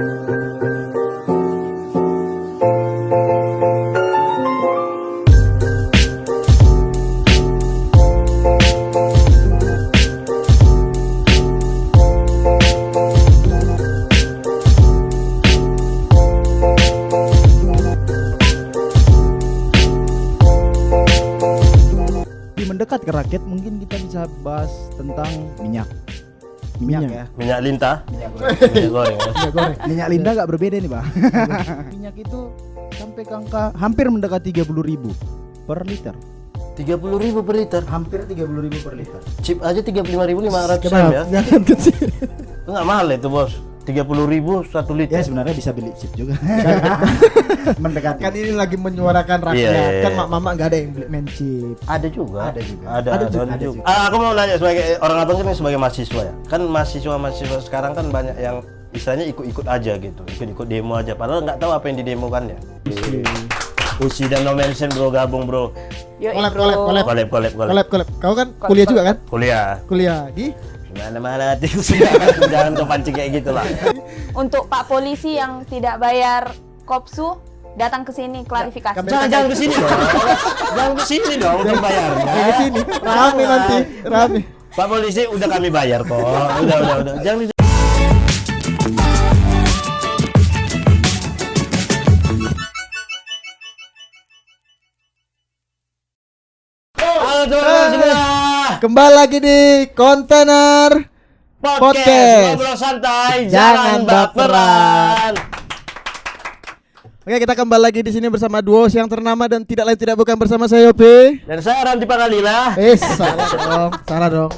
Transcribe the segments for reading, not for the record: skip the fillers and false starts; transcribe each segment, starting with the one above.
Mendekat ke rakyat, mungkin kita bisa bahas tentang minyak ya. Minyak lintah, Minyak goreng. Minyak lintah gak berbeda nih, Bang. Minyak itu sampai ke angka hampir mendekati 30.000 per liter. 30.000 per liter. Hampir 30.000 per liter. Chip aja 35.500 ya. Jangan kecil. Enggak mahal itu, Bos. 30.000 1 liter. Ya sebenarnya bisa beli chip juga. Mendekati. Kan ini lagi menyuarakan rakyat. Iya. Kan mak-mama nggak ada yang beli main chip. Ada juga. Ada juga. Aku mau nanya sebagai orang abang kan sebagai mahasiswa ya. Kan mahasiswa sekarang kan banyak yang istilahnya ikut-ikut aja gitu, ikut-ikut demo aja. Padahal nggak tahu apa yang didemokannya. Usi dan no mention bro, gabung bro. Yuk, Collab. Kau kan kuliah juga kan? Kuliah Di mana hati jangan kau pancing kayak gitu lah. Untuk Pak Polisi yang tidak bayar kopsu, datang ke sini klarifikasi. Jangan ke sini dong. Jangan ke sini dong untuk bayarnya. di sini rame nanti, rame. Pak Polisi udah kami bayar kok. Udah. Jangan Halo teman-teman semua. Kembali lagi di Kontainer Podcast. Ngobrol santai, Jangan jangan baperan. Oke, kita kembali lagi di sini bersama duo yang ternama dan tidak lain tidak bukan bersama saya Yopi. Dan saya Ranti Pangalila. Salah dong.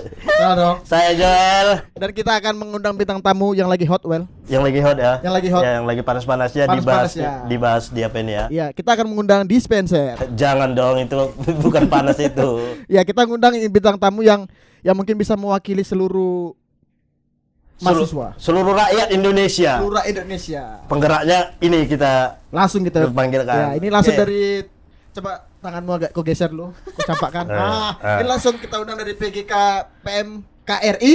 Saya Joel. Dan kita akan mengundang bintang tamu yang lagi hot, Yang lagi hot ya. Yang lagi hot. Ya, yang lagi panas-panasnya dibahas di apa ini ya. Iya, kita akan mengundang dispenser. Jangan dong, itu bukan panas itu. Ya, kita ngundang bintang tamu yang mungkin bisa mewakili seluruh mahasiswa. Seluruh rakyat Indonesia. Seluruh Indonesia. Penggeraknya ini kita Langsung kita panggilkan. Ya, ini langsung Oke. dari, coba tanganmu agak kau geser dulu, kau campakkan. Ini langsung kita undang dari PGK PMKRI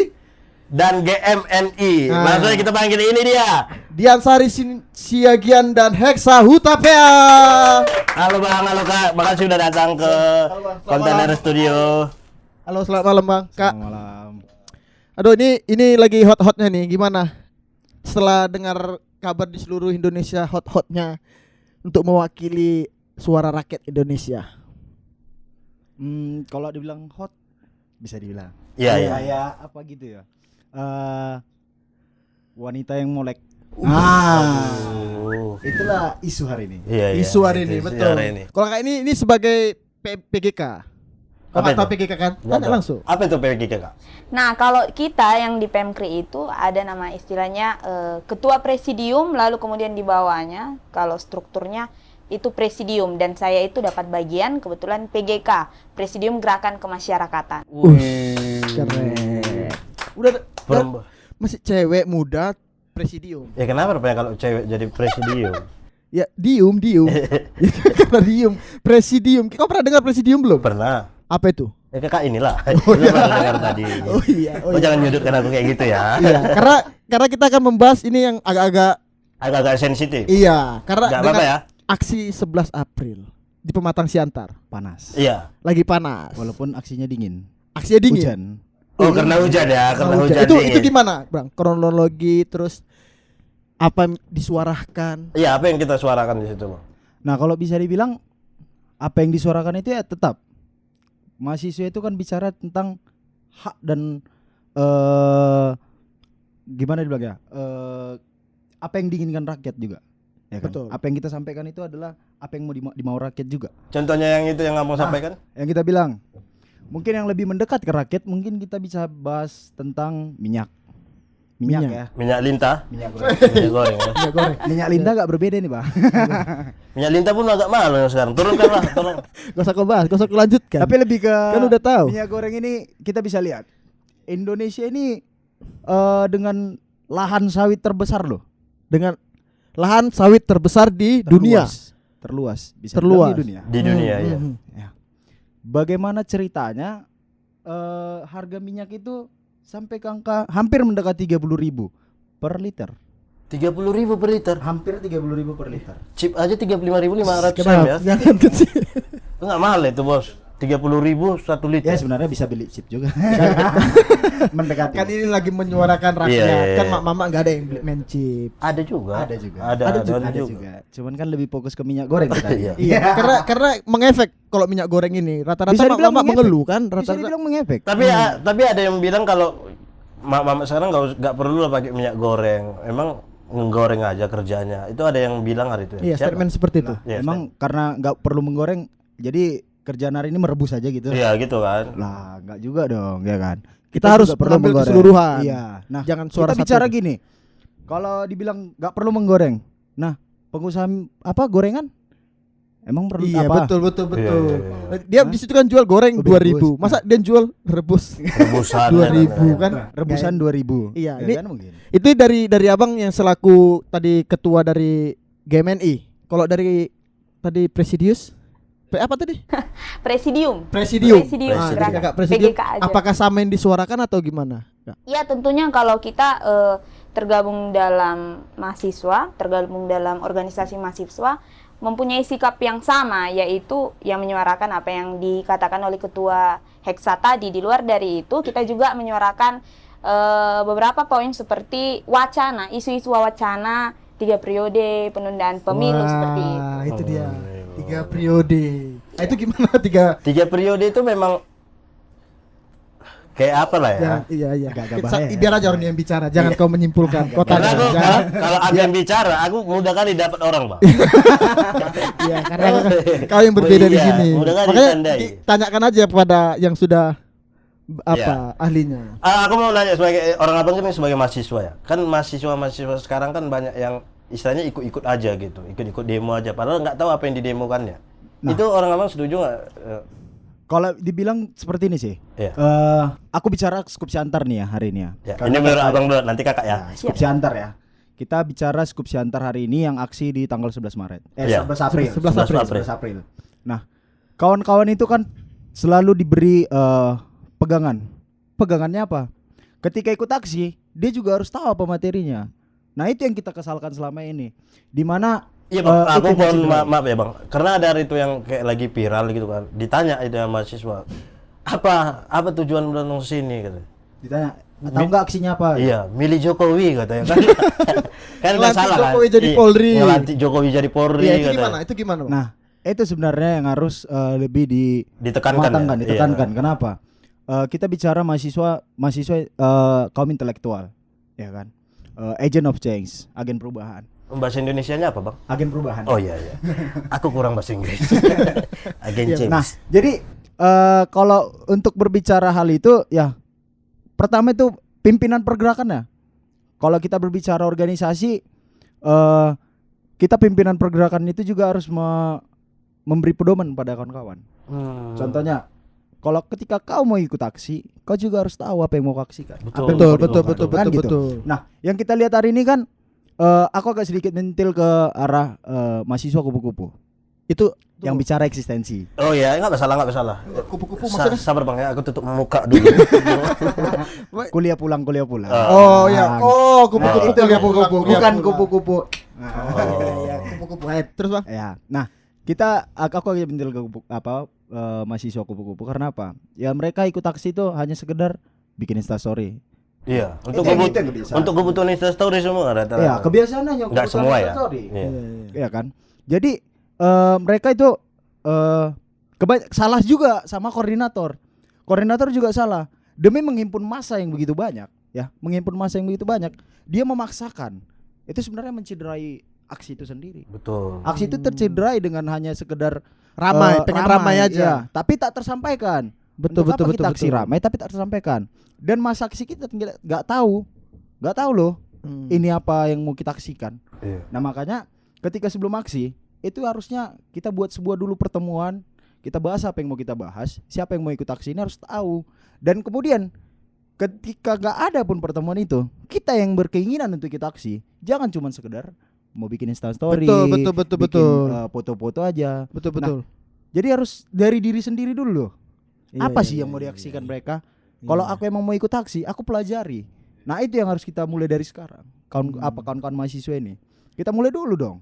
Dan GMNI. Nah. Langsung kita panggil ini dia. Diansari Siagian dan Hexa Hutapea. Halo Bang, halo Kak. Makasih sudah datang ke Halo, Bang. Selamat Kontainer malam. Studio. Halo, selamat malam Bang. Kak. Selamat malam. Aduh, ini lagi hot-hotnya nih. Gimana? Setelah dengar kabar di seluruh Indonesia hot-hotnya untuk mewakili suara rakyat Indonesia. Kalau dibilang hot bisa dibilang. Iya, iya. Kayak apa gitu ya? Wanita yang molek. Itulah isu hari ini. Iya, iya. Isu hari ini, Isu betul. hari ini. Kalau kayak ini sebagai PGK. Kau Apa nggak tahu itu? PGK kan? Nggak Tanya tahu. langsung. Apa itu PGK Kak? Nah, kalau kita yang di Pemkri itu ada nama istilahnya ketua presidium, lalu kemudian di bawahnya kalau strukturnya itu presidium, dan saya itu dapat bagian kebetulan PGK, Presidium Gerakan Kemasyarakatan. Keren. Udah masih cewek muda presidium. Ya kenapa rupanya kalau cewek jadi presidium? Ya, diem. Karena diem. Presidium. Kau pernah dengar presidium belum? Pernah. Apa itu? Ya Kakak inilah. Lu baru dengar tadi. Oh iya. Oh, jangan nyudutkan aku kayak gitu ya. Iya, karena kita akan membahas ini yang agak-agak Agak-agak sensitif. iya, karena Gak dengan apa-apa ya. aksi 11 April di Pematang Siantar. Panas. Iya. Lagi panas. Walaupun aksinya dingin. Aksinya dingin. Hujan. Oh, karena hujan ya, karena hujan. Itu dingin. gimana, Bang? Kronologi terus apa yang disuarakan? Iya, apa yang kita suarakan di situ, Bang? Nah, kalau bisa dibilang apa yang disuarakan itu ya tetap mahasiswa itu kan bicara tentang hak dan gimana dibilang ya? Apa yang diinginkan rakyat juga. Ya kan? Betul. Apa yang kita sampaikan itu adalah apa yang mau dimau rakyat juga. Contohnya yang itu yang kamu sampaikan? Yang kita bilang mungkin yang lebih mendekat ke rakyat, mungkin kita bisa bahas tentang minyak ya. Minyak lintah, Minyak goreng. minyak goreng ya. Minyak goreng. Minyak lintah gak berbeda nih, Bang. Minyak lintah pun agak mahal ya sekarang. Turunkanlah, tolong. Gak usah kau bahas, gak usah kau lanjutkan. Tapi lebih ke kan udah tahu. minyak goreng ini kita bisa lihat Indonesia ini dengan lahan sawit terbesar loh. Dengan lahan sawit terbesar di dunia. Terluas bisa Terluas. dibilang di dunia. Di dunia ya. Ya. Bagaimana ceritanya harga minyak itu sampai ke angka hampir mendekati 30.000 per liter. 30.000 per liter. Hampir 30.000 per liter. Chip aja 35.500 Kenapa? ya. Jangan tuh sih. Enggak mahal itu, Bos. 30.000 1 liter. Ya sebenarnya bisa beli chip juga. Mendekati. Kan ini lagi menyuarakan rakyat. Iya. Kan mak-mak enggak ada yang beli main chip. Ada juga. Ada juga. Ada Ada juga. Cuman kan lebih fokus ke minyak goreng kita. Iya. Iya, karena mengefek kalau minyak goreng ini. Rata-rata Bisa dibilang mak-mak mengefek. mengeluh kan, Bisa rata-rata. dibilang mengefek. Tapi ada yang bilang kalau mak sekarang nggak perlu lah pakai minyak goreng. Emang menggoreng aja kerjanya. Itu ada yang bilang hari itu. Iya, Siapa? statement seperti itu. Iya, Emang karena nggak perlu menggoreng, jadi kerjaan hari ini merebus aja gitu. Iya gitu kan. Lah, nggak juga dong, ya kan? Kita harus juga perlu mengambil menggoreng. keseluruhan. Iya. Nah, Jangan suara kita satu. bicara gini. Kalau dibilang nggak perlu menggoreng, nah pengusaha apa gorengan? Emang perlu Iya, apa? betul. Iya. Dia di situ kan jual goreng Lebih 2.000. Masa dia jual rebus Rebusan 2.000 kan? Rebusan 2.000. Iya, Ya ini kan mungkin. itu dari Abang yang selaku tadi ketua dari GMNI. Kalau dari tadi Presidius apa tadi? Presidium. Presidium. Presidium, Ah, gerakan jadi kakak Presidium. PGK aja. Apakah sama yang disuarakan atau gimana? Ya tentunya kalau kita tergabung dalam mahasiswa, tergabung dalam organisasi mahasiswa, mempunyai sikap yang sama, yaitu yang menyuarakan apa yang dikatakan oleh Ketua Heksa tadi. Di luar dari itu, kita juga menyuarakan beberapa poin seperti wacana, isu-isu wacana 3 periode, penundaan pemilu seperti itu. Itu dia. 3 periode. Nah, itu gimana 3? 3 periode itu memang kayak apa lah ya. Jangan, iya. Agak bahaya ya. Biar aja orang yang bicara, jangan kau menyimpulkan. Kau Karena tanya. aku, Jangan. kalau aku yang bicara, aku mudah kali dapat orang, Bang. Iya, karena kau yang berbeda Oh, di iya, sini. mudah kan Makanya ditandai. tanyakan aja kepada yang sudah Iya. ahlinya. Aku mau nanya sebagai orang abang kan sebagai mahasiswa ya. Kan mahasiswa sekarang kan banyak yang istilahnya ikut-ikut aja gitu, ikut-ikut demo aja. Padahal nggak tahu apa yang didemokannya. Nah. Itu orang abang setuju nggak? Kalau dibilang seperti ini sih. Iya. Aku bicara skup Siantar nih ya hari ini ya. Ya, Karena ini menurut kakak- abang dulu, nanti kakak ya. Nah, skup Siantar ya. Kita bicara skup Siantar hari ini yang aksi di tanggal 11 Maret. Iya. 11 April. 11 April. 11 April. Nah, kawan-kawan itu kan selalu diberi pegangan. Pegangannya apa? Ketika ikut aksi, dia juga harus tahu apa materinya. Nah, itu yang kita kesalkan selama ini. Di mana Iya bang, aku itu yang mohon mencederai. maaf ya bang, karena ada hari itu yang kayak lagi viral gitu kan, ditanya itu sama mahasiswa, apa tujuan datang sini gitu. Ditanya, tahu nggak aksinya apa? Iya, milih Jokowi katanya kan. Kan nggak Ngelantik salah kan. Jokowi jadi Iya, Polri. Ngelantik Jokowi jadi Polri Iya, itu katanya. gimana? Itu gimana, Bang? Nah, itu sebenarnya yang harus lebih Ditekankan ya? ditekankan. Iya. Kenapa? Kita bicara mahasiswa kaum intelektual, ya kan? Agent of change, agen perubahan. Bahasa Indonesianya apa bang? Agen perubahan. Oh iya iya, aku kurang bahasa Inggris. Agen Iya, change. Nah, jadi kalau untuk berbicara hal itu ya pertama itu pimpinan pergerakannya. Kalau kita berbicara organisasi kita pimpinan pergerakan itu juga harus memberi pedoman pada kawan-kawan. Contohnya kalau ketika kau mau ikut aksi, kau juga harus tahu apa yang mau kau aksikan. Kan gitu. Nah, yang kita lihat hari ini kan aku agak sedikit mentil ke arah mahasiswa kupu-kupu. Itu yang bicara eksistensi. Oh iya, nggak masalah. Kupu-kupu maksudnya? Sabar bang ya, aku tutup muka dulu. Kuliah pulang. Oh ya. Oh, kupu-kupu Itu kuliah kupu-kupu, pulang. bukan kupu-kupu. Iya, kupu-kupu. Terus, Bang? Ya. Nah, aku agak mentil ke mahasiswa kupu-kupu karena apa? Ya mereka ikut aksi itu hanya sekedar bikin Instastory. Iya, Itu yang kebiasaan. untuk kebutuhan Instastory semua rata-rata. Ya, kebiasaan hanya Nggak kebutuhan semua ya. Instastory. Iya. Ya kan? Jadi mereka itu salah juga sama koordinator. Koordinator juga salah. Demi menghimpun massa yang begitu banyak, ya, dia memaksakan. Itu sebenarnya mencederai aksi itu sendiri. Betul. Aksi itu tercederai dengan hanya sekedar Ramai, pengen ramai aja. ya, tapi tak tersampaikan. Betul, Untuk betul, apa betul, kita aksi betul. ramai tapi tak tersampaikan. Dan masa aksi kita nggak tahu loh ini apa yang mau kita aksikan. Iya. Nah makanya ketika sebelum aksi itu harusnya kita buat sebuah dulu pertemuan, kita bahas apa yang mau kita bahas, siapa yang mau ikut aksi ini harus tahu. Dan kemudian ketika gak ada pun pertemuan itu, kita yang berkeinginan untuk ikut aksi, jangan cuma sekedar mau bikin Instastory, Betul. bikin foto-foto aja. Betul. Jadi harus dari diri sendiri dulu loh. Iya, Apa iya, sih yang iya, mau iya, diaksikan iya. mereka? Iya. Kalau aku emang mau ikut aksi, aku pelajari Nah, itu yang harus kita mulai dari sekarang. Kawan-kawan mahasiswa ini. Kita mulai dulu dong.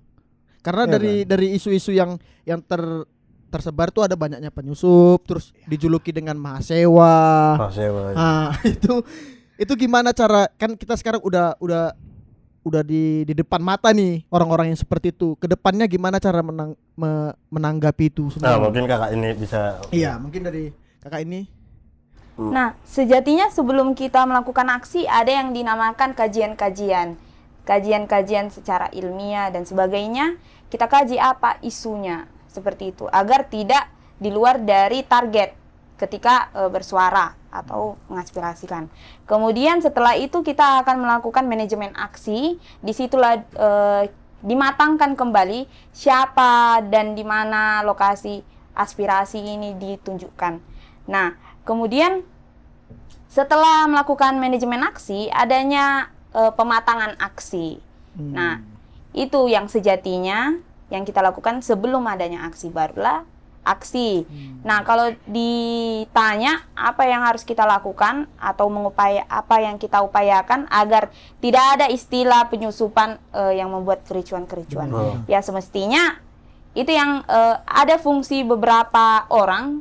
Karena Iya dari isu-isu yang tersebar tuh ada banyaknya penyusup, terus dijuluki dengan mahasiswa. Nah, itu gimana cara, kan kita sekarang udah di depan mata nih orang-orang yang seperti itu. Kedepannya gimana cara menanggapi itu semua? Nah, mungkin kakak ini bisa. Iya, mungkin dari kakak ini. Nah, sejatinya sebelum kita melakukan aksi ada yang dinamakan kajian-kajian. Kajian-kajian secara ilmiah dan sebagainya, kita kaji apa isunya seperti itu agar tidak di luar dari target ketika bersuara atau mengaspirasikan. Kemudian setelah itu kita akan melakukan manajemen aksi. Disitulah dimatangkan kembali siapa dan di mana lokasi aspirasi ini ditunjukkan. Nah, kemudian setelah melakukan manajemen aksi, adanya pematangan aksi. Nah, itu yang sejatinya yang kita lakukan sebelum adanya aksi, barulah aksi. Nah, kalau ditanya apa yang harus kita lakukan atau apa yang kita upayakan agar tidak ada istilah penyusupan yang membuat kericuan-kericuan. Ya, semestinya itu yang ada fungsi beberapa orang,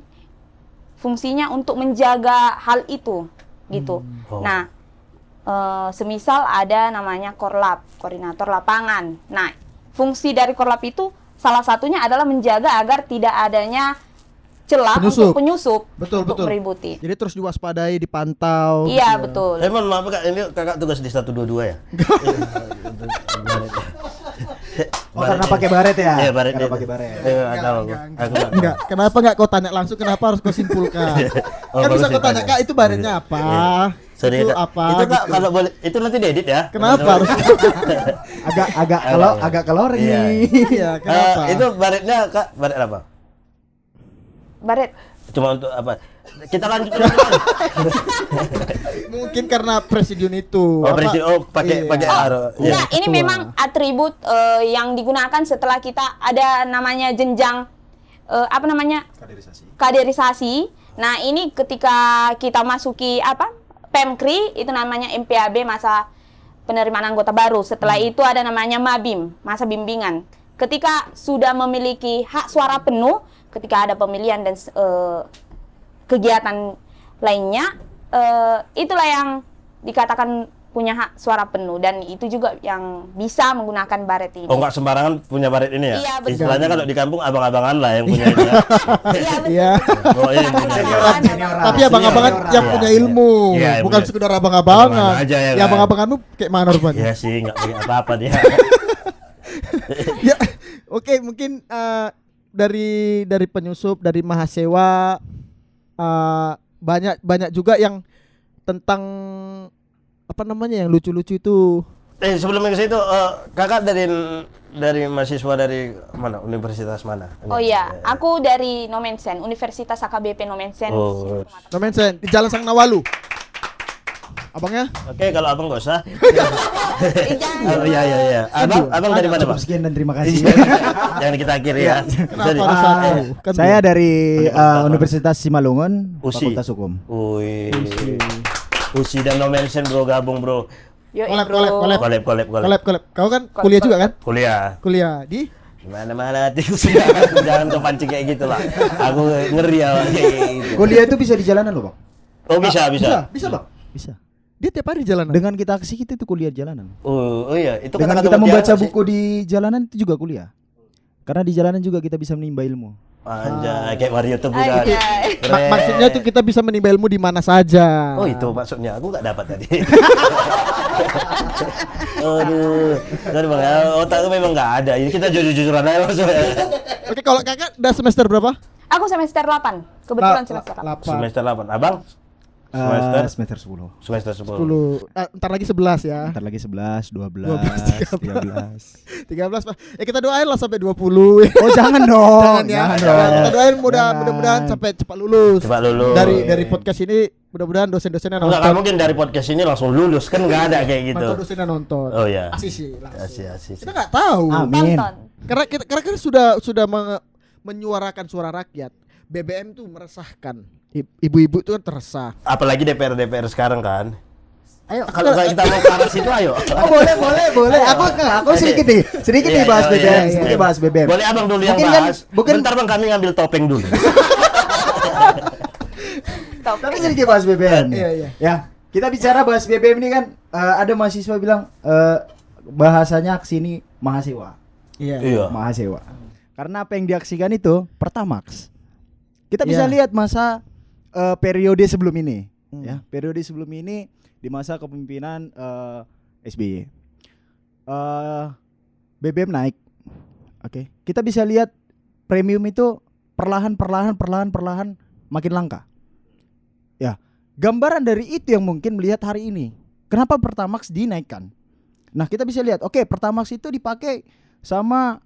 fungsinya untuk menjaga hal itu gitu. Nah, semisal ada namanya Korlap, koordinator lapangan. Nah, fungsi dari Korlap itu salah satunya adalah menjaga agar tidak adanya celah untuk penyusup Betul. meributi. Jadi terus diwaspadai, dipantau. Iya, betul. Mohon maaf kak, ini kakak tugas di 122 ya? Karena pakai baret ya? Iya, baret. Karena pakai baret. Nggak tahu. Aku nggak tahu. Enggak, kenapa enggak kau tanya langsung, kenapa harus kau simpulkan? Oh, Kan bisa bagus kau tanya, ditanya. Kak, itu baretnya apa? Sorry, Itu Kak. apa? Itu kak gitu. kalau boleh, itu nanti diedit ya. Kenapa harus? agak kelor Iya. ini. Iya, kenapa? Itu baretnya kak, baret apa? Baret. Cuma untuk apa? Kita lanjut. Mungkin karena presidium itu. Oh, presiden. Oh, pakai Iya. aro. Enggak, Iya. ini ketua. memang atribut yang digunakan setelah kita ada namanya jenjang apa namanya? Kaderisasi. Nah, ini ketika kita masuki PEMKRI itu namanya MPAB, masa penerimaan anggota baru. Setelah itu ada namanya MABIM, masa bimbingan. Ketika sudah memiliki hak suara penuh, ketika ada pemilihan dan kegiatan lainnya, itulah yang dikatakan punya hak suara penuh, dan itu juga yang bisa menggunakan baret ini. Oh, nggak sembarangan punya baret ini ya? Iya, betul. Istilahnya kalau di kampung abang-abangan lah yang punya ini ya. Iya, betul. Iya. Oh, iya, punya. Tapi abang-abangan yang punya ilmu, Iya, bukan punya. sekedar abang-abangan. Abang-abangan aja ya, Ya kan? abang-abanganmu kayak mana rupanya? Iya sih, nggak punya apa-apa dia. Ya, oke, mungkin dari penyusup, dari mahasiswa, banyak juga yang tentang apa namanya yang lucu-lucu itu. Sebelum ke situ, kakak dari mahasiswa dari mana? Universitas mana? Oh iya, aku dari Nomensen, Universitas AKBP Nomensen. Oh. Nomensen di Jalan Sang Nawalu. Abangnya? Oke, kalau abang nggak usah. Jangan. Oh iya. Abang dari mana, Cukup Bang? sekian dan terima kasih. Jangan kita akhiri ya. Kenapa Jadi- harus satu? Kan Saya dari Universitas Universitas Simalungun, USI. Fakultas Hukum. Wih. Usi dan Nomensen bro, gabung bro. Yoi, Kolab, bro. kolab. Kolab. Kau kan kuliah juga kan? Kuliah. Di Mana hatiku sudah. Jangan kau pancing kayak gitu lah. Aku ngeri ya kayak gitu. Kuliah itu bisa di jalanan loh, Bang. Oh bisa. Bisa, Bang. Bisa. Dia tiap hari jalan. Dengan kita aksi kita itu kuliah di jalanan. Oh iya, itu Dengan kata-kata kita membaca mutiara sih. buku di jalanan itu juga kuliah. Karena di jalanan juga kita bisa menimba ilmu. Anjay, kayak Wario tuh bukan. Anjay. Keren. Maksudnya tuh kita bisa menimba ilmu di mana saja. Oh itu maksudnya, aku nggak dapat tadi. Aduh, sorry bang, ya, otak tuh memang nggak ada. Ini kita jujur-jujuran aja langsung ya. Oke, kalau kakak udah semester berapa? Aku semester 8. Kebetulan semester 8. Semester 8, abang? Semester 10. Semester 10. 10. Ntar lagi 11 ya. Ntar lagi 11, 12, 13. 13. 13 Pak. Ya kita doain lah sampai 20. Oh, jangan dong. Jangan ya. Jangan dong. Kita doain Jangan. mudah-mudahan sampai cepat lulus. Cepat lulus. Dari podcast ini mudah-mudahan dosen-dosennya Enggak nonton. mungkin dari podcast ini langsung lulus, kan nggak ada kayak gitu. Mantap dosennya nonton. Oh iya. Asisi langsung. Asih. Kita nggak tahu. Amin. Tonton. Karena kita sudah menyuarakan suara rakyat. BBM tuh meresahkan. Ibu-ibu tuh kan teresah. Apalagi DPR sekarang kan. Ayo. Kalau kita mau ke arah situ ayo. Oh, boleh. Aku sedikit nih bahas BBM, sedikit bahas BBM. Boleh abang dulu yang Mungkin kan- bahas. mungkin- Bentar bang, kami ngambil topeng dulu. Tapi sedikit bahas BBM. Iya. Ya, kita bicara bahas BBM ini kan ada mahasiswa bilang bahasanya aksi ini mahasiswa. Iya. Mahasiswa. Karena apa yang diaksikan itu Pertamax. Kita bisa Iya. lihat masa periode sebelum ini, ya. Periode sebelum ini di masa kepemimpinan SBY. BBM naik. Oke. Kita bisa lihat premium itu perlahan makin langka. Ya, gambaran dari itu yang mungkin melihat hari ini. Kenapa Pertamax dinaikkan? Nah, kita bisa lihat, oke, Pertamax itu dipakai sama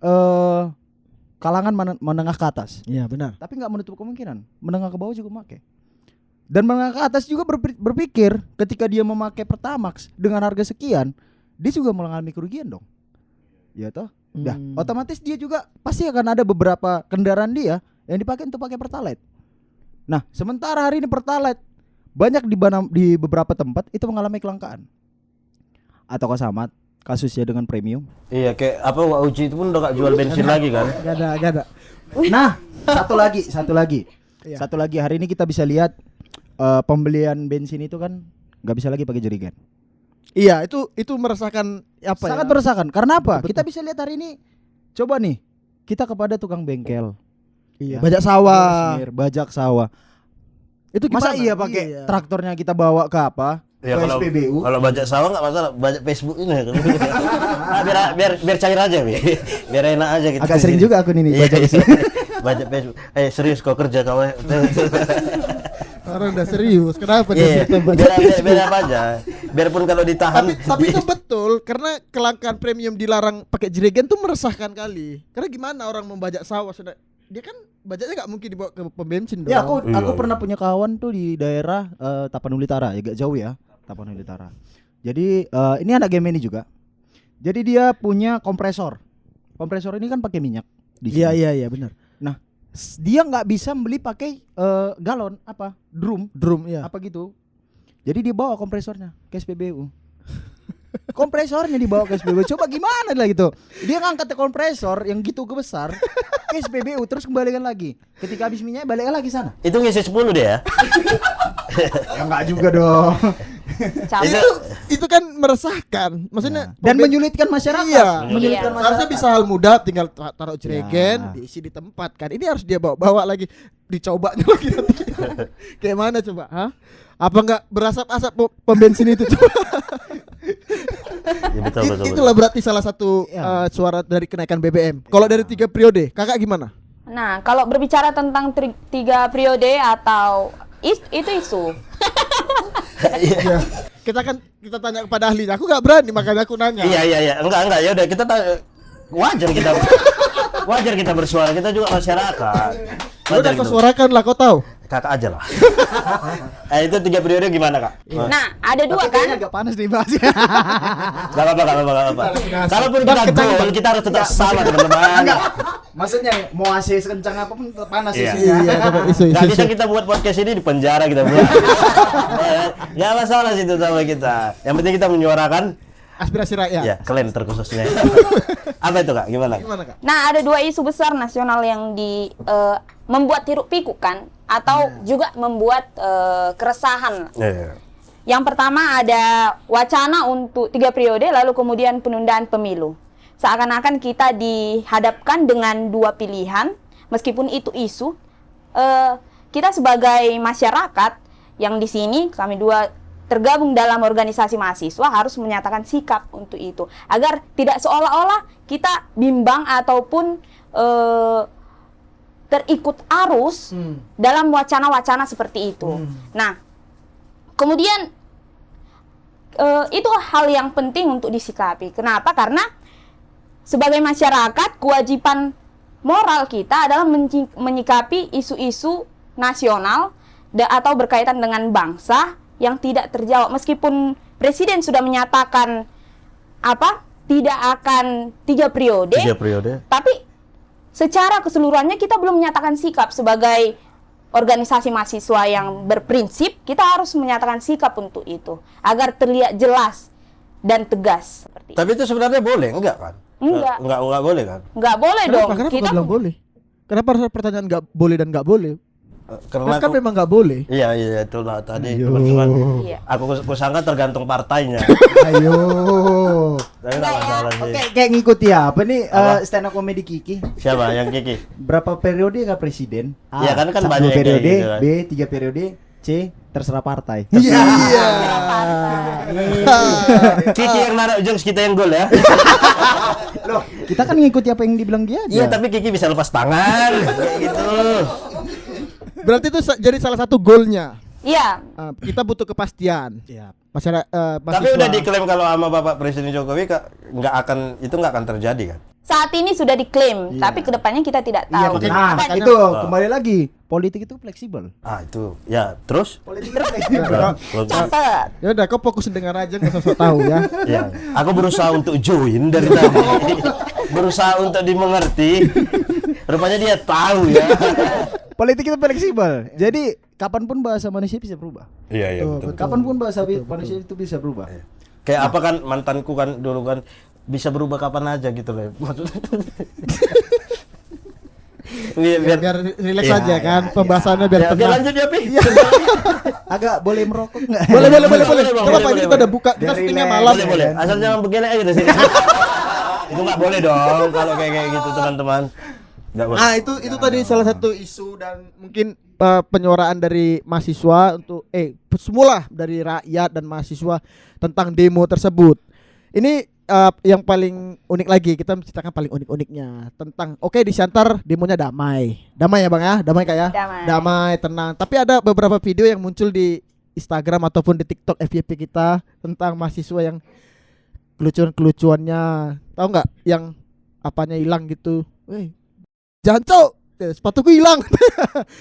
kalangan menengah ke atas. Iya, benar. Tapi nggak menutup kemungkinan menengah ke bawah juga memakai. Dan menengah ke atas juga berpikir ketika dia memakai Pertamax dengan harga sekian, dia juga mengalami kerugian dong. Ya toh? Dah, otomatis dia juga pasti akan ada beberapa kendaraan dia yang dipakai untuk pakai Pertalite. Nah, sementara hari ini Pertalite banyak di beberapa tempat itu mengalami kelangkaan. Ataukah sama kasusnya dengan premium? Iya, kayak apa Wak Uci itu pun udah gak jual bensin lagi kan? Gak ada. Nah, satu lagi. Iya. Satu lagi hari ini kita bisa lihat pembelian bensin itu kan nggak bisa lagi pakai jerigen. Iya, itu meresahkan apa Sangat ya? meresahkan. Karena apa? Betul. Kita bisa lihat hari ini. Coba nih, kita kepada tukang bengkel. Iya. Ya. Bajak sawah. Bajak sawah. Itu Masa gimana? iya pakai traktornya kita bawa ke apa? Ya, Ke kalau SPBU. kalau bajak sawah nggak masalah, bajak Facebook ini kan. biar cair aja, biar enak aja gitu. Agak sering juga aku ini Iya, bajak iya. isi. Bajak Facebook. Serius kau kerja kau. Orang udah serius. Kenapa Iya, dia bajak biar apa aja. Biarpun kalau ditahan. tapi itu betul karena kelangkaan premium dilarang pakai jerigen tuh meresahkan kali. Karena gimana orang membajak sawah sudah dia kan bajaknya nggak mungkin dibawa ke pom bensin dong. Ya, aku Iya. pernah punya kawan tuh di daerah Tapanuli Utara, agak jauh ya, Tapanuli Utara. Jadi ini anak Gemini juga. Jadi dia punya kompresor. Kompresor ini kan pakai minyak di sini. Iya benar. Nah, dia nggak bisa beli pakai galon apa? Drum Ya. apa gitu. Jadi dia bawa kompresornya ke SPBU. Kompresornya dibawa ke SPBU. Coba gimana lah gitu. Dia ngangkat kompresor yang gitu besar ke SPBU terus kembalikan lagi. Ketika habis minyak balik lagi sana. Itu ngisi 10 dia ya. Ya enggak juga dong. Capek. Itu kan meresahkan. Maksudnya Dan pom ben- menyulitkan masyarakat. Iya. Menyulitkan Iya. masyarakat. Harusnya bisa hal mudah tinggal taruh jerigen, Ya. diisi di tempat kan. Ini harus dia bawa lagi, dicobanya lagi nanti. Kayak mana coba? Hah? Apa enggak berasap-asap pom bensin itu coba? Ya, betul. Itulah berarti salah satu Ya. suara dari kenaikan BBM. Kalau dari 3 periode, Kakak gimana? Nah, kalau berbicara tentang 3 periode atau itu isu. Ya. Kita tanya kepada ahli. Aku nggak berani makanya aku nanya. Iya. Enggak. Ya udah kita wajar kita bersuara. Kita juga masyarakat. Udah kau gitu. suarakan lah, kau tahu. Kakak aja lah. Itu 3 periode gimana kak? Nah, ada 2 kan? agak panas nih bahasnya. Gak apa-apa. Kalaupun kita goal, kita harus tetap sama teman-teman. Maksudnya mau AC sekencang apapun tetap panas Iya. isunya. Iya, coba isu. Gak bisa kita buat podcast ini di penjara kita buat. Gak masalah situ sama kita. Yang penting kita menyuarakan Aspirasi rakyat. ya kalian terkhususnya. Apa itu kak? Gimana? Gimana Kak? Nah, ada 2 isu besar nasional yang membuat hiruk pikuk kan, atau juga membuat keresahan. Iya. Yang pertama ada wacana untuk 3 periode, lalu kemudian penundaan pemilu. Seakan-akan kita dihadapkan dengan 2 pilihan, meskipun itu isu. Kita sebagai masyarakat yang di sini, kami 2 tergabung dalam organisasi mahasiswa harus menyatakan sikap untuk itu, agar tidak seolah-olah kita bimbang ataupun terikut arus dalam wacana-wacana seperti itu. Nah, kemudian itu hal yang penting untuk disikapi. Kenapa? Karena sebagai masyarakat kewajiban moral kita adalah menyikapi isu-isu nasional atau berkaitan dengan bangsa yang tidak terjawab. Meskipun presiden sudah menyatakan tidak akan 3 periode, 3 periode. tapi secara keseluruhannya kita belum menyatakan sikap sebagai organisasi mahasiswa yang berprinsip, kita harus menyatakan sikap untuk itu agar terlihat jelas dan tegas seperti itu. Tapi itu sebenarnya boleh, enggak kan? Enggak boleh kan? Nggak boleh dong. Kenapa Kita bilang boleh? Kenapa harus pertanyaan nggak boleh dan nggak boleh? Karena Kan memang nggak boleh. Iya itulah tadi Ayo. teman-teman. Iya. Aku sangka tergantung partainya. Ayo. Tapi enggak masalah sih. Oke, kayak ngikuti apa nih Apa? stand up comedy Kiki? Siapa yang Kiki? Berapa periode nggak presiden? Iya, kan 1 banyak yang kayak periode, gitu kan. B 3 periode, C terserah partai. Iya. Kiki yang naruh jokes, kita yang gol ya. Loh, kita kan ngikuti apa yang dibilang dia aja. Iya, tapi Kiki bisa lepas tangan kayak gitu. Berarti itu jadi salah satu goalnya. Iya. Kita butuh kepastian. Iya. Masyarakat Tapi udah diklaim kalau sama Bapak Presiden Jokowi nggak akan terjadi kan? Saat ini sudah diklaim, Iya. tapi kedepannya kita tidak Iya, tahu. makanya- Nah, makanya- itu kembali lagi. Politik itu fleksibel. Ah itu, ya terus? Politik itu fleksibel. Catat. Ya udah, kau fokus dengar aja, nggak usah tahu ya. Ya, aku berusaha untuk join dari tadi, berusaha untuk dimengerti. Rupanya dia tahu ya. Politik itu fleksibel. Jadi kapanpun bahasa manusia bisa berubah. Iya betul. Kapanpun bahasa manusia itu bisa berubah. Kayak apa kan mantanku kan dulu kan bisa berubah kapan aja gitu loh. Maksudnya. Biar relax Iya, aja kan, pembahasannya biar Ya, oke tenang. lanjut ya Pi. Agak boleh merokok nggak? Boleh. Bang, Coba boleh, Pak, boleh, ini kita boleh. udah buka, kita Biar syutingnya relax. malam. Boleh. Asal jangan begini aja dari sini. Itu nggak boleh dong kalau kayak gitu teman-teman. Nggak boleh. Itu tadi salah satu isu dan mungkin penyuaraan dari mahasiswa untuk semula dari rakyat dan mahasiswa tentang demo tersebut. Ini yang paling unik lagi, kita menceritakan paling unik-uniknya tentang di Siantar demonya damai ya Bang ya, damai Kak ya, damai tenang. Tapi ada beberapa video yang muncul di Instagram ataupun di TikTok FYP kita tentang mahasiswa yang kelucuan-kelucuannya, tahu nggak, yang apanya hilang gitu, jancok, sepatuku hilang,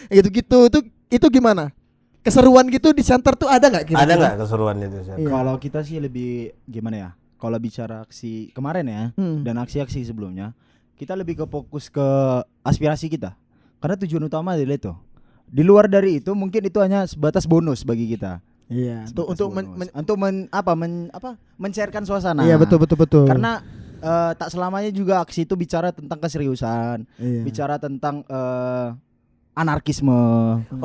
gitu-gitu. Itu gimana? Keseruan gitu di Siantar tuh ada nggak kira-kira? Ada nggak keseruan itu? Iya. Kalau kita sih lebih gimana ya? Kalau bicara aksi kemarin ya dan aksi-aksi sebelumnya, kita lebih ke fokus ke aspirasi kita. Karena tujuan utama adalah itu. Di luar dari itu mungkin itu hanya sebatas bonus bagi kita. Iya. Untuk mencairkan suasana. Iya, betul. Karena tak selamanya juga aksi itu bicara tentang keseriusan, Iya. bicara tentang anarkisme.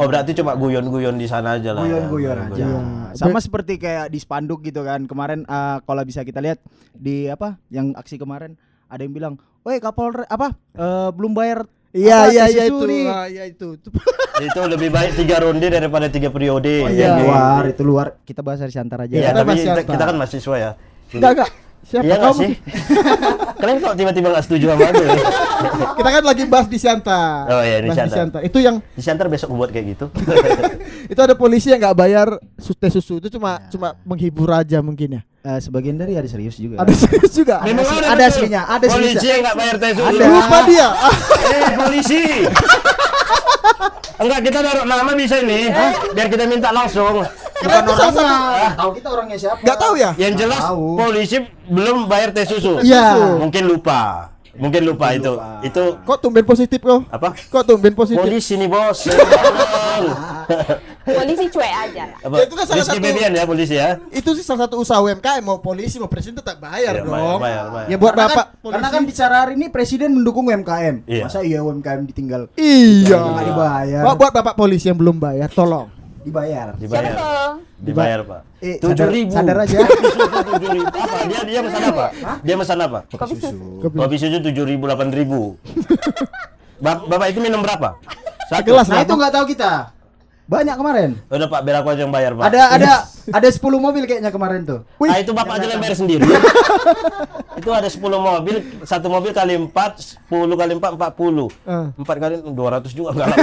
Oh berarti coba guyon-guyon di sana aja lah. Guyon-guyon ya. aja. Iya. Sama seperti kayak di spanduk gitu kan. Kemarin kalau bisa kita lihat di yang aksi kemarin ada yang bilang, "Woi, Kapolres belum bayar." Iya tes itu. nih." Itu. Itu lebih baik 3 ronde daripada 3 periode. Oh, iya. itu luar. Kita bahas dari Siantar aja. Iya, Kita tapi masih apa? kita kan mahasiswa ya. Enggak. Siapa Iya nggak kamu? sih? Kalian kok tiba-tiba nggak setuju sama aku? Ya? Kita kan lagi bahas di Siantar. Oh iya, di Bahas Siantar. Itu yang Di Siantar besok buat kayak gitu. itu ada polisi yang nggak bayar tes susu, itu cuma menghibur aja mungkin ya. Sebagian dari ada serius juga. Ada serius juga. Memang ada betul. aslinya, ada polisi seriusnya. yang nggak bayar tes dulu. Ada. Lupa dia. Polisi. Enggak, kita naruh nama bisa ini, biar kita minta langsung. Bukan orangnya. Tahu kita orangnya siapa? Nggak tahu ya? Yang jelas tahu. polisi belum bayar tes susu. Iya. Mungkin lupa. Itu Kok tumben positif kok? apa? Kok tumben positif? Polisi nih bos. Polisi cuek aja lah. Apa? Ya, itu kan salah Rizky satu- Febian ya polisi ya. Itu sih salah satu usaha UMKM, mau polisi mau presiden tetap bayar Iya, dong. bayar. Ya buat Karena Bapak kan, karena kan bicara hari ini presiden mendukung UMKM. Iya. Masa iya UMKM ditinggal iya. nggak dibayar? Buat Bapak polisi yang belum bayar, tolong. Dibayar. Dibayar. Betul. Dibayar, Pak. 7.000. Sadar aja. 7.000. Apa? Dia pesan apa? Dia pesan apa? Kopi susu. Kopi susu 7.000 8.000. Bapak itu minum berapa? Satu. Segelas Nah lah. itu nggak tahu kita. Banyak kemarin. Udah Pak, biar aku aja yang bayar, Pak. Ada 10 mobil kayaknya kemarin tuh. Ah, itu Bapak aja yang bayar sendiri. Itu ada 10 mobil, satu mobil kali 4, 10 kali 4, 40. 4 kali 200 juga enggak lah.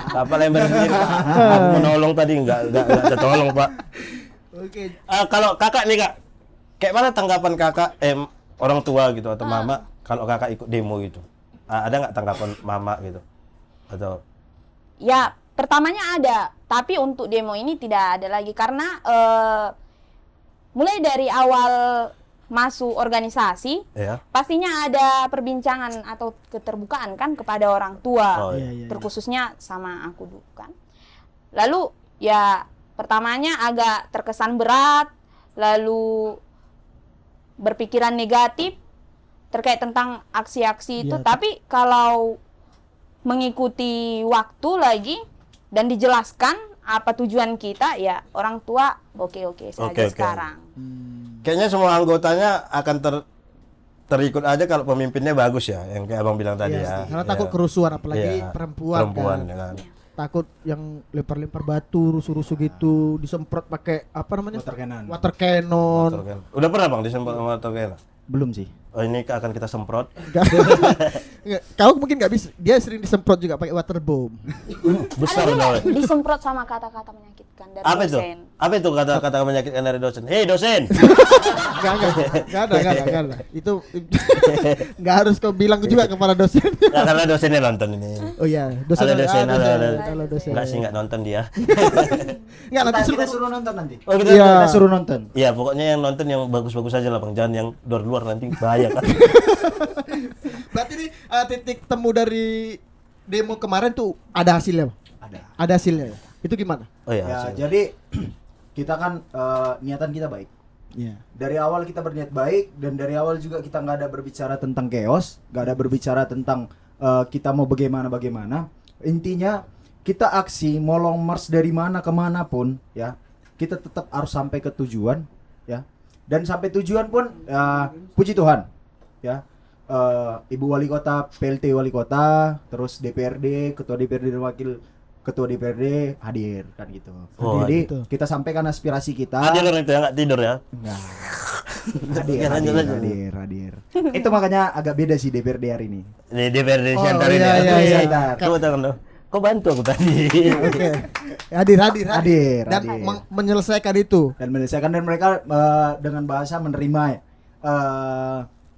Bapak yang bayar sendiri, Pak. Aku menolong tadi enggak tertolong, Pak. Oke. Kalau kakak nih, Kak. Kayak mana tanggapan kakak orang tua gitu atau mama kalau kakak ikut demo gitu? Ada nggak tanggapan mama gitu? Atau Ya, pertamanya ada, tapi untuk demo ini tidak ada lagi karena mulai dari awal masuk organisasi, Ya. pastinya ada perbincangan atau keterbukaan kan kepada orang tua, Oh, Iya. terkhususnya sama aku dulu kan. Lalu ya pertamanya agak terkesan berat, lalu berpikiran negatif terkait tentang aksi-aksi itu. Iya, Tapi kalau mengikuti waktu lagi dan dijelaskan apa tujuan kita, ya orang tua oke-oke saja Oke. sekarang. Kayaknya semua anggotanya akan terikut aja kalau pemimpinnya bagus ya, yang kayak abang bilang tadi Iya, ya. karena Iya. takut kerusuhan, apalagi Iya, perempuan ya kan. kan. Takut yang lempar-lempar batu, rusuh-rusuh gitu, disemprot pakai apa namanya? Water cannon. Water cannon. Motor kan. Udah pernah bang disemprot sama motor kan? Belum sih. Oh ini akan kita semprot. Nggak, kau mungkin nggak bisa. Dia sering disemprot juga pakai water bomb. Besar Ada juga dong. disemprot sama kata-kata menyakitkan dari Apa itu? dosen. Apa itu kata-kata menyakitkan dari dosen? Hei dosen. Nggak ada. Itu nggak harus kau bilang juga kepada dosen. Nah, karena dosennya nonton ini. Oh iya, dosen. Ada dosen, ah, ada. Halo dosen. Enggak sih enggak nonton dia. Nggak, nanti Kita suruh. suruh nonton nanti. Oh kita Iya. Kita suruh nonton. Iya, pokoknya yang nonton yang bagus-bagus aja lah bang. Jangan yang luar-luar nanti bahaya kan. Berarti nih titik temu dari demo kemarin tuh ada hasilnya, Bang? Ada. Ada hasilnya ya? Itu gimana? Oh iya. Ya, hasil. jadi kita kan niatan kita baik. Iya. Dari awal kita berniat baik dan dari awal juga kita nggak ada berbicara tentang chaos, nggak ada berbicara tentang kita mau bagaimana. Intinya kita aksi mau long march dari mana ke mana pun ya, kita tetap harus sampai ke tujuan ya. Dan sampai tujuan pun puji Tuhan ya. Ibu Wali Kota, PLT Wali Kota, terus DPRD, Ketua DPRD dan Wakil Ketua DPRD hadir kan gitu. Oh, Jadi gitu. kita sampaikan aspirasi kita. Ada orang itu yang nggak tidur ya. Enggak. Oke, lanjut. Hadir. Itu makanya agak beda sih DPRD hari ini. Di DPRD Oh, Siantar ini. iya, ya. iya. Siantar. Coba tangan dong. Kok bantu aku tadi? Oke. Hadir. Dan Hadir. menyelesaikan itu. Dan menyelesaikan dan mereka dengan bahasa menerima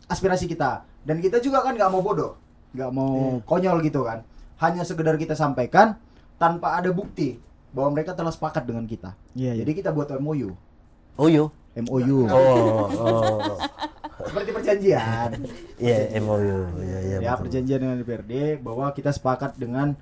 aspirasi kita. Dan kita juga kan nggak mau bodoh, nggak mau konyol gitu kan. Hanya sekedar kita sampaikan tanpa ada bukti bahwa mereka telah sepakat dengan kita. Iya, Jadi kita buat MOU. Oh yo. MOU. Oh. Seperti perjanjian. Iya, MOU. Iya. Ya, betul. perjanjian dengan DPRD bahwa kita sepakat dengan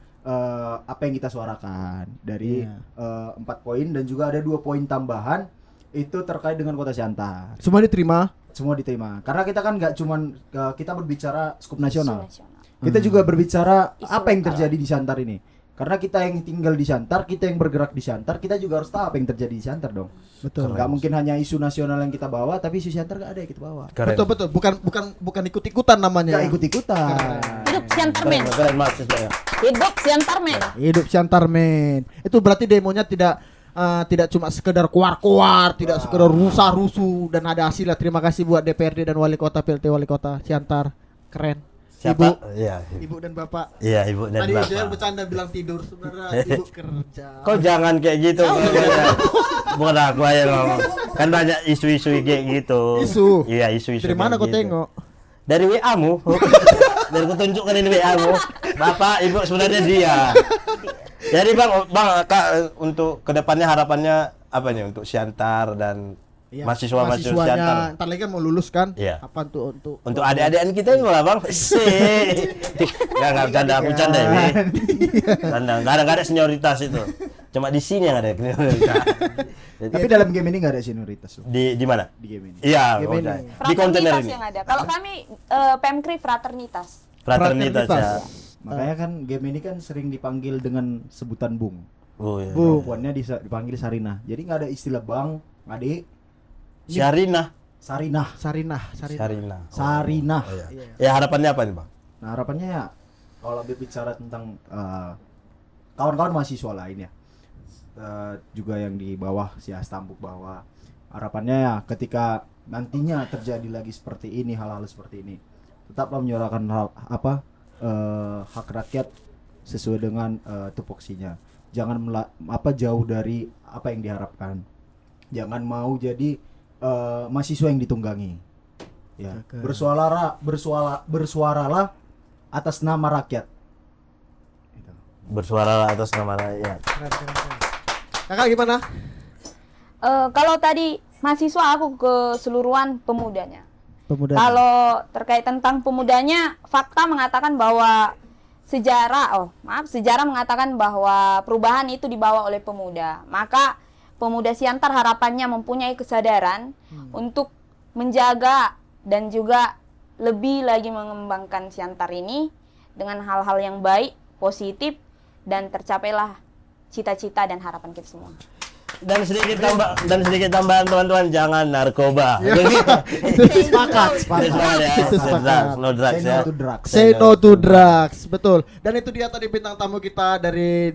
apa yang kita suarakan dari Iya. 4 poin dan juga ada 2 poin tambahan itu terkait dengan Kota Siantar. Semua diterima. Semua diterima. Karena kita kan nggak cuman kita berbicara skup nasional. Isu nasional. Kita juga berbicara Isu apa yang lokal. terjadi di Siantar ini. Karena kita yang tinggal di Siantar, kita yang bergerak di Siantar, kita juga harus tahu apa yang terjadi di Siantar dong. Betul. Nggak mungkin hanya isu nasional yang kita bawa, tapi isu Siantar nggak ada yang kita bawa. Keren. Betul. Bukan ikut-ikutan namanya. Nggak ikut-ikutan. Hidup Siantarmen. Keren mahasiswa ya. Hidup Siantarmen. Hidup Siantar men. Itu berarti demonya tidak cuma sekedar kuar-kuar, tidak sekedar rusuh dan ada hasilnya. Terima kasih buat DPRD dan Wali Kota, PLT Wali Kota Siantar. Keren. Siapa? Iya. Ibu dan Bapak. Iya, Ibu dan Tadi Bapak. dia bercanda bilang tidur, sebenarnya ibu kerja. Kok jangan kayak gitu. Bukan aku aja ngomong. Kan banyak isu-isu kayak gitu. Isu? Iya, isu-isu. Dari mana kayak kau gitu. tengok? Dari WA-mu. Dari ku tunjukkan ini WA-mu. Bapak, Ibu sebenarnya dia. Jadi Bang, Kak, untuk kedepannya harapannya apa nih untuk Siantar dan Iya, mahasiswa-mahasiswa mahasiswanya Siantar? ntar lagi kan mau lulus kan? Iya. Apa untuk Untuk adik-adikan kita ini malah Bang. Sih. Enggak bercanda, aku bercanda ini. Enggak ada senioritas itu. Cuma di sini yang ada senioritas. Jadi, Tapi dalam game ini nggak ada senioritas loh. di mana? Di game ini. Iya, Game maksudnya. ini. Di kontainer Fraternitas ini. yang ada. Kalau kami Pemkri fraternitas. Fraternitas ya. Fraternitas. Makanya kan game ini kan sering dipanggil dengan sebutan Bung. Oh iya. Bu. Perempuannya dipanggil Sarinah. Jadi nggak ada istilah Bang, Adik, Syarina. Sarinah. Sarinah. Sarinah. Oh, iya. Ya harapannya apa nih, Bang? Nah harapannya ya kalau berbicara tentang kawan-kawan mahasiswa lain ya, juga yang di bawah si Astambuk bawah, harapannya ya ketika nantinya terjadi lagi seperti ini, hal-hal seperti ini, tetaplah menyuarakan hak rakyat sesuai dengan tupoksinya. Jangan jauh dari apa yang diharapkan. Jangan mau jadi mahasiswa yang ditunggangi. Ya, Oke. bersuaralah atas nama rakyat. Gitu. Bersuara atas nama rakyat. Kakak gimana? Kalau tadi mahasiswa, aku keseluruhan pemudanya. Pemuda. Kalau terkait tentang pemudanya, fakta mengatakan bahwa sejarah mengatakan bahwa perubahan itu dibawa oleh pemuda. Maka pemuda Siantar harapannya mempunyai kesadaran untuk menjaga dan juga lebih lagi mengembangkan Siantar ini dengan hal-hal yang baik, positif, dan tercapailah cita-cita dan harapan kita semua. Dan sedikit tambahan teman-teman, jangan narkoba. Sepakat. Ya. Itu sepakat. No drugs Say ya. no to drugs. Say no to drugs, betul. Dan itu dia tadi bintang tamu kita dari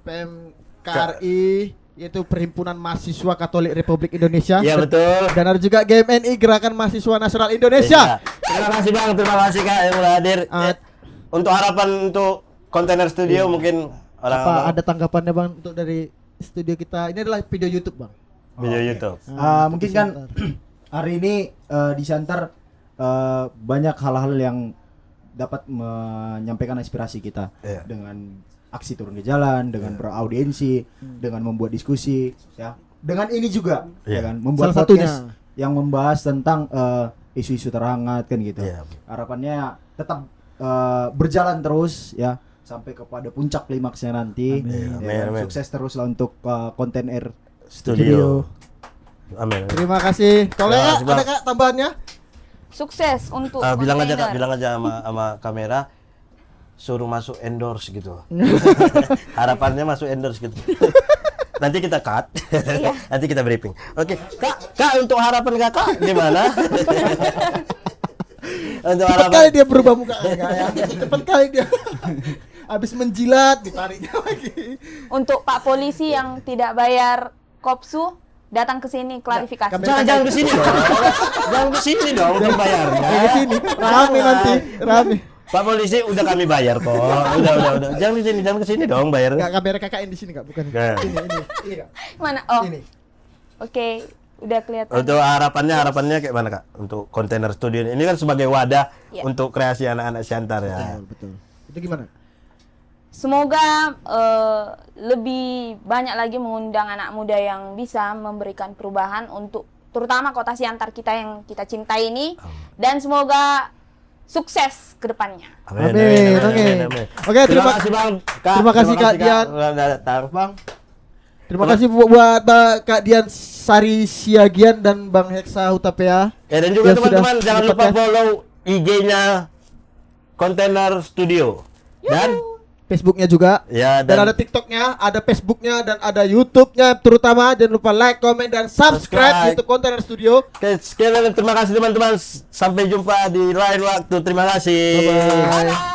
PMKRI, yaitu Perhimpunan Mahasiswa Katolik Republik Indonesia. Iya betul. Dan ada juga GMNI, Gerakan Mahasiswa Nasional Indonesia. Iya. Terima kasih Bang, terima kasih Kak yang udah hadir. Untuk harapan untuk kontainer studio mungkin Apa ada tanggapannya Bang untuk dari studio kita? Ini adalah video YouTube Bang. video YouTube. Mungkin kan hari ini di Siantar banyak hal-hal yang dapat menyampaikan aspirasi kita dengan aksi turun ke jalan, dengan beraudiensi, dengan membuat diskusi, ya. Dengan ini juga, ya kan, membuat Salah podcast satunya yang membahas tentang isu-isu terhangat kan gitu. Iya. Harapannya tetap berjalan terus ya sampai kepada puncak klimaksnya nanti. Amin. Ya, Amin. Sukses terus lah untuk konten Air Studio. Amin. Terima kasih. Kalau Terima ya, kasih, Bang. ada Kak tambahannya? Sukses untuk Bilang aja Kak, kontainer. bilang aja sama kamera, suruh masuk endorse gitu. Harapannya masuk endorse gitu. Nanti kita cut, nanti kita briefing. Oke, Kak untuk harapan Kakak gimana? Untuk Cepat kali dia berubah muka ya. Cepat kali dia. Habis menjilat ditariknya lagi. Untuk Pak Polisi yang tidak bayar kopsu, datang ke sini klarifikasi. Jangan ke sini dong. Jangan ke sini dong untuk bayarnya. Ke sini. Rame nanti, rame. Pak Polisi udah kami bayar kok. Udah. Jangan ke sini dong bayar. Enggak, kamera KKN di sini Kak, bukan. Nah. Ini Kak. Mana? Oh, Ini. oke, udah kelihatan. Untuk harapannya kayak mana Kak? Untuk kontainer studio ini kan sebagai wadah Ya. untuk kreasi anak-anak Siantar ya. Betul. Itu gimana? Semoga lebih banyak lagi mengundang anak muda yang bisa memberikan perubahan untuk terutama kota Siantar kita yang kita cintai ini, dan semoga sukses ke depannya. Amin. Oke, Terima kasih Bang. terima kasih, Kak Dian. Udah datang. Bang. Terima kasih buat Kak Dian Sari Siagian dan Bang Heksa Hutapea. Dan juga yang sudah teman-teman jangan di lupa podcast. follow IG-nya Kontainer Studio. Dan Facebooknya juga. ya Dan ada TikToknya, ada Facebooknya, dan ada YouTube-nya. Terutama jangan lupa like, comment, dan subscribe YouTube Container Studio. Oke, sekian dan terima kasih teman-teman. Sampai jumpa di lain waktu. Terima kasih. Bye bye.